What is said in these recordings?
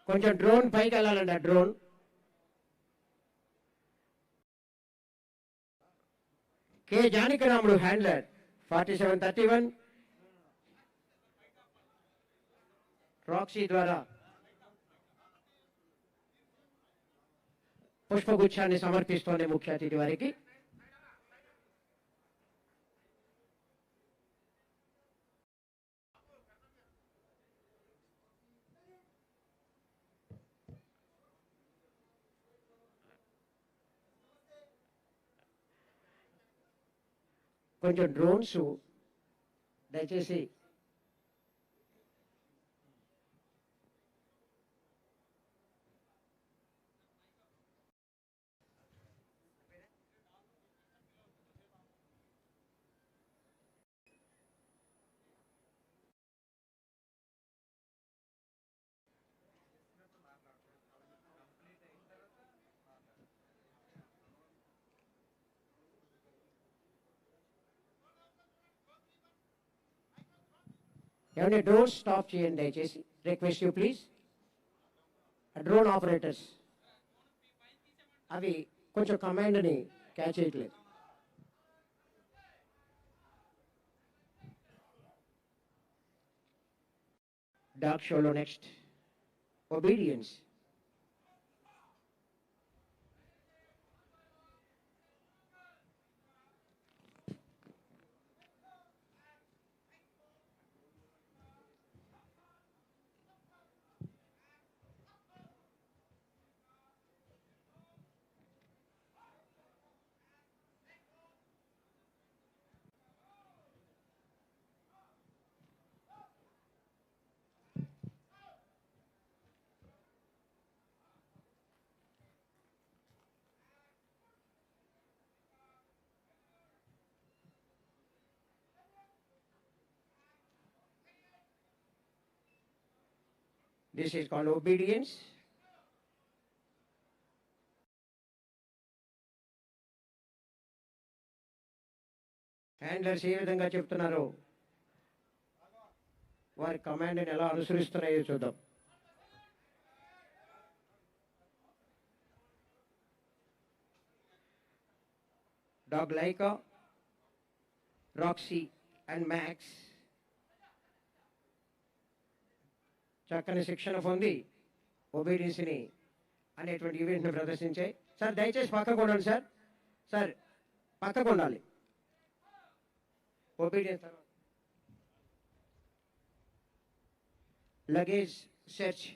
కొంచెం డ్రోన్ పైకి వెళ్ళాలండి. ఆ drone K Janakiramudu handler 4731 Roxy ద్వారా పుష్పగుచ్చాన్ని సమర్పిస్తోంది ముఖ్య అతిథి వారికి. కొంచెం డ్రోన్స్ దయచేసి ఏమంటే డ్రోన్ స్టాప్ చేయండి దయచేసి. Request you please. Drone operators అవి కొంచెం కమాండ్ని క్యాచ్ చేయట్లేదు. డాగ్ షోలో next obedience. This is called obedience. Handlers ఏ విధంగా చెప్తున్నారో వారి కమాండ్ని ఎలా అనుసరిస్తున్నాయో చూద్దాం. Dog Laika, Roxy and Max చక్కని శిక్షణ పొంది ఒబీడియన్స్ని అనేటువంటి ఈవెంట్ని ప్రదర్శించాయి. సార్ దయచేసి పక్కకు ఉండండి సార్. సార్ పక్కకు ఉండాలి. Obedience luggage search.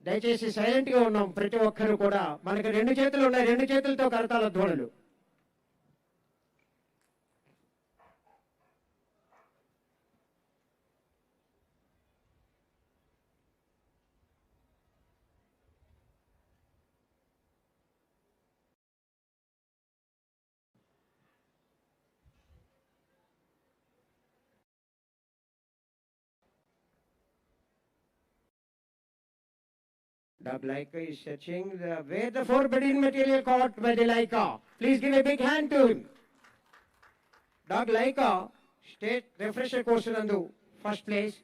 దయచేసి సైలెంట్గా ఉన్నాం ప్రతి ఒక్కరు కూడా. మనకి 2 చేతులు ఉన్నాయి, 2 చేతులతో కరతాళ ధ్వనులు. Dog Laika is searching where the forbidden material caught by the Laika. Please give a big hand to him. Dog Laika state refresher course నందు ఫస్ట్ ప్లేస్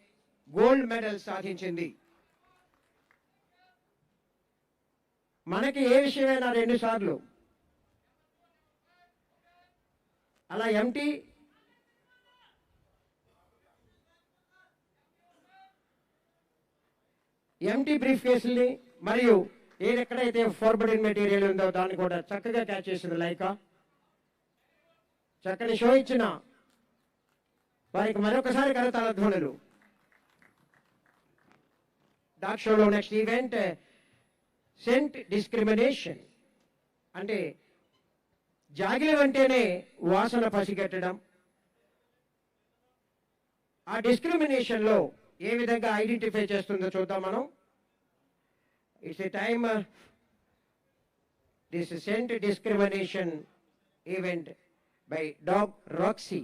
గోల్డ్ మెడల్ సాధించింది. మనకి ఏ విషయమైనా 2 సార్లు అలా ఎంటీ బ్రీఫ్ కేసుల్ని మరియు ఎక్కడైతే ఫార్బిడెన్ మెటీరియల్ ఉందో దాన్ని కూడా చక్కగా క్యాచ్ చేసింది లైకా. చక్కని షో ఇచ్చిన వారికి మరొకసారి కరతాళ ధ్వనులు. డాగ్ షోలో నెక్స్ట్ ఈవెంట్ సెంట్ డిస్క్రిమినేషన్. అంటే జాగిలి అంటేనే వాసన పసిగట్టడం. ఆ డిస్క్రిమినేషన్లో ఏ విధంగా ఐడెంటిఫై చేస్తుందో చూద్దాం మనం. It's a time this scent discrimination event by dog Roxy.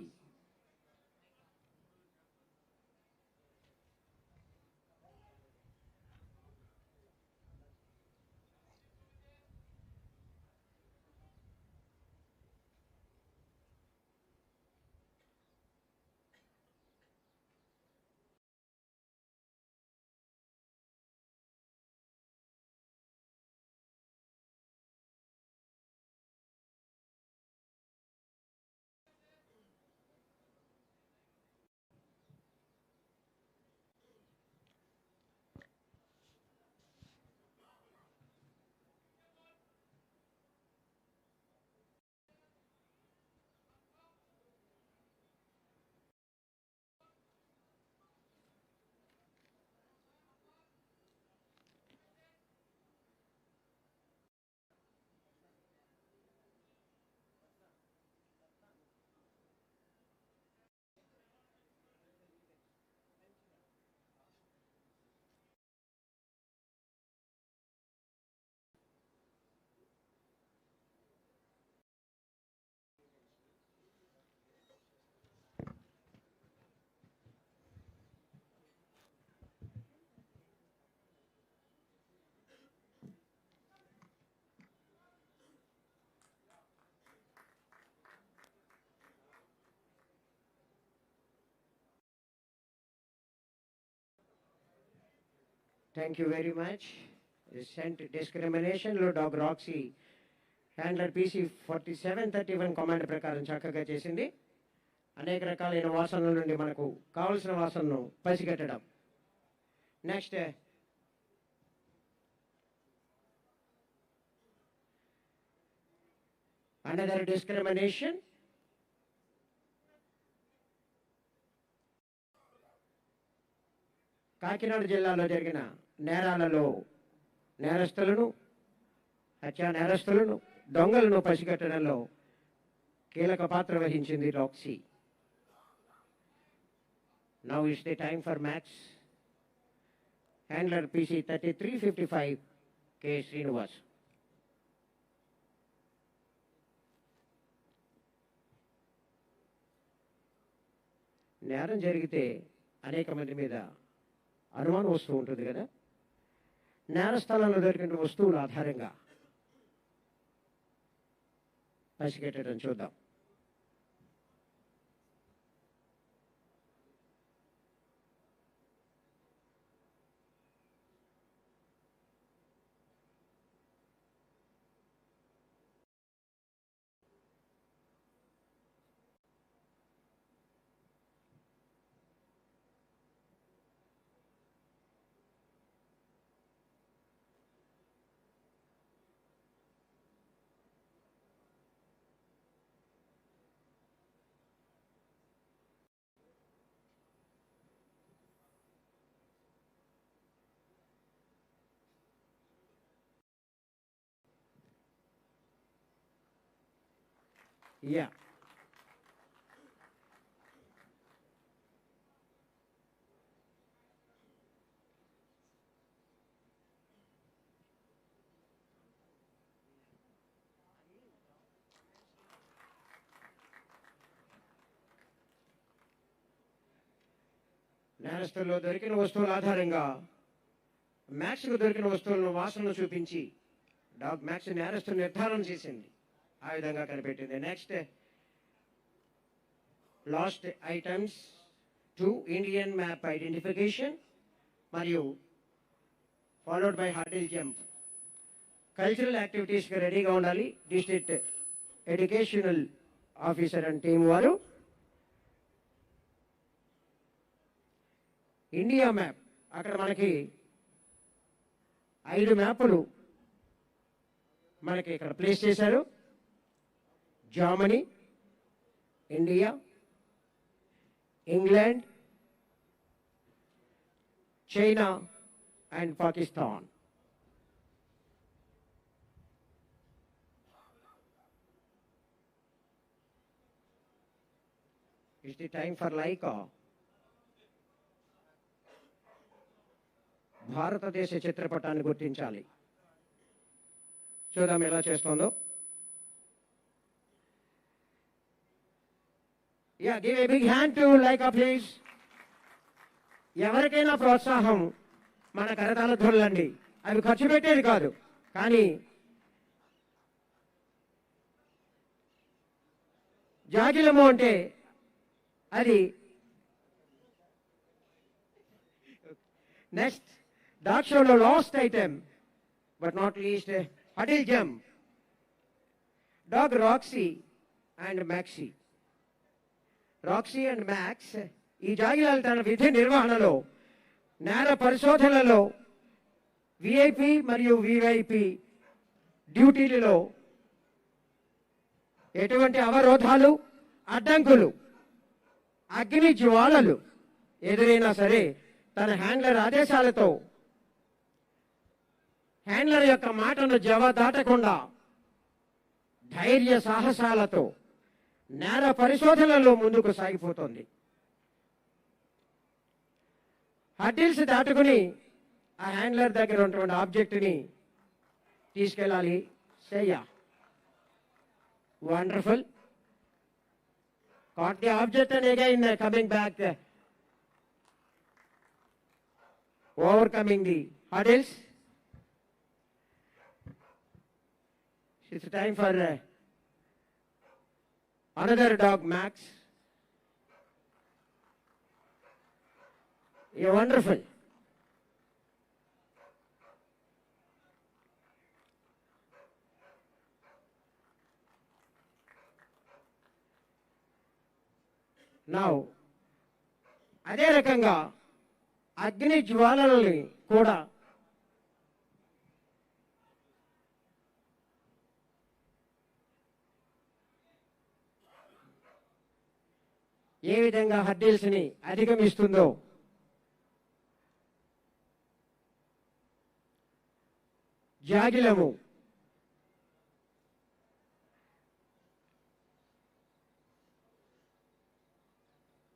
Thank you very much. Scent discrimination లో dog Roxy handler PC 4731 command ప్రకారం చక్కగా చేసింది. అనేక రకాలైన వాసనల నుండి మనకు కావలసిన వాసనను పసిగట్టడం. Next another discrimination. కాకినాడ జిల్లాలో జరిగిన నేరాలలో నేరస్తులను, హత్యా నేరస్తులను, దొంగలను పసిగట్టడంలో కీలక పాత్ర వహించింది Roxy. Now is the time for Max. Handler PC 3355 K. Srinivas. నేరం జరిగితే అనేక మంది మీద అనుమానం వస్తూ ఉంటుంది కదా. నేర స్థలంలో దొరికిన వస్తువుల ఆధారంగా పసిగట్టడం చూద్దాం. Yeah. నేరస్తుల్లో దొరికిన వస్తువుల ఆధారంగా మ్యాక్స్కు దొరికిన వస్తువులను వాసనను చూపించి డాగ్ మ్యాక్స్ నేరస్తు నిర్ధారణ చేసింది. ఆ విధంగా కనిపెట్టింది. Next last items 2 Indian map identification మరియు followed by hurdle jump. Cultural యాక్టివిటీస్కి రెడీగా ఉండాలి district educational officer and team వారు. ఇండియా మ్యాప్ అక్కడ మనకి 5 మ్యాపులు మనకి ఇక్కడ ప్లేస్ చేశారు. Germany, India, England, China and Pakistan. It's the time for Laika. భారతదేశ చిత్రపటాన్ని గుర్తించాలి. చూద్దాం ఎలా చేస్తుందో. Yeah, give a big hand to Laika, please. ఎవరికైనా ప్రోత్సాహం మన కరతాళ ధ్వనులండి. అవి ఖర్చు పెట్టేది కాదు, కానీ జాగిలము అంటే అది. నెక్స్ట్ డాగ్ షోలో last item but not least huddle jump. Dog Roxy and maxi. Roxy and max ఈ జాగిలాలు తన విధి నిర్వహణలో, నేర పరిశోధనలో, విఐపి మరియు విఐపి డ్యూటీలలో ఎటువంటి అవరోధాలు, అడ్డంకులు, అగ్ని జ్వాలలు ఎదురైనా సరే తన హ్యాండ్లర్ ఆదేశాలతో, హ్యాండ్లర్ యొక్క మాటను జవదాటకుండా ధైర్య సాహసాలతో నేర పరిశోధనలో ముందుకు సాగిపోతుంది. హర్డిల్స్ దాటుకుని ఆ హ్యాండ్లర్ దగ్గర ఉన్నటువంటి ఆబ్జెక్ట్ని తీసుకెళ్ళాలి. సయ్యా, wonderful. Caught the object and again coming back, overcoming the hurdles. It's time for another dog, Max. You're wonderful. Now అదే రకంగా అగ్ని జ్వాలలని కూడా ఏ విధంగా హర్డిల్స్ని అధిగమిస్తుందో జాగిలము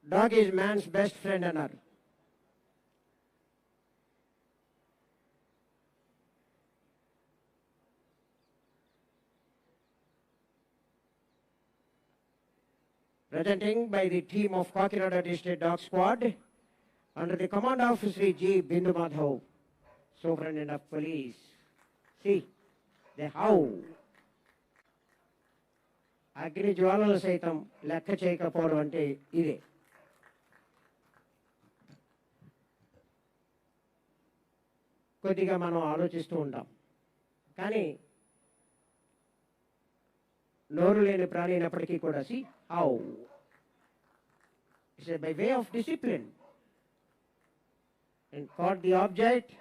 dog is man's best friend అన్నారు. Presenting by the team of Kakinada District Dog Squad under the command of Sri G. Bindu Madhav, Superintendent of Police. See, they howl. అగ్ని జ్వాలలు సైతం లెక్క చేయకపోవడం అంటే ఇదే. కొద్దిగా మనం ఆలోచిస్తూ ఉంటాం, కానీ నోరు లేని ప్రాణి అయినప్పటికీ కూడా see how it's by way of discipline and caught the object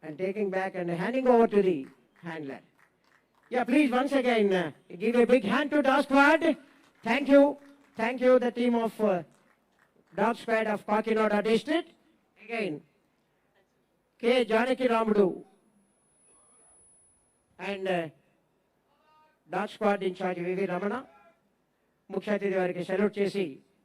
and taking back and handing over to the handler. Yeah, please once again give a big hand to Dog Squad. Thank you the team of Dog Squad of Kakinada District. Again, K. Janaki Ramudu and Dog Squad in charge V.V. Ramana. ముఖ్య అతిథి వారికి salute చేసి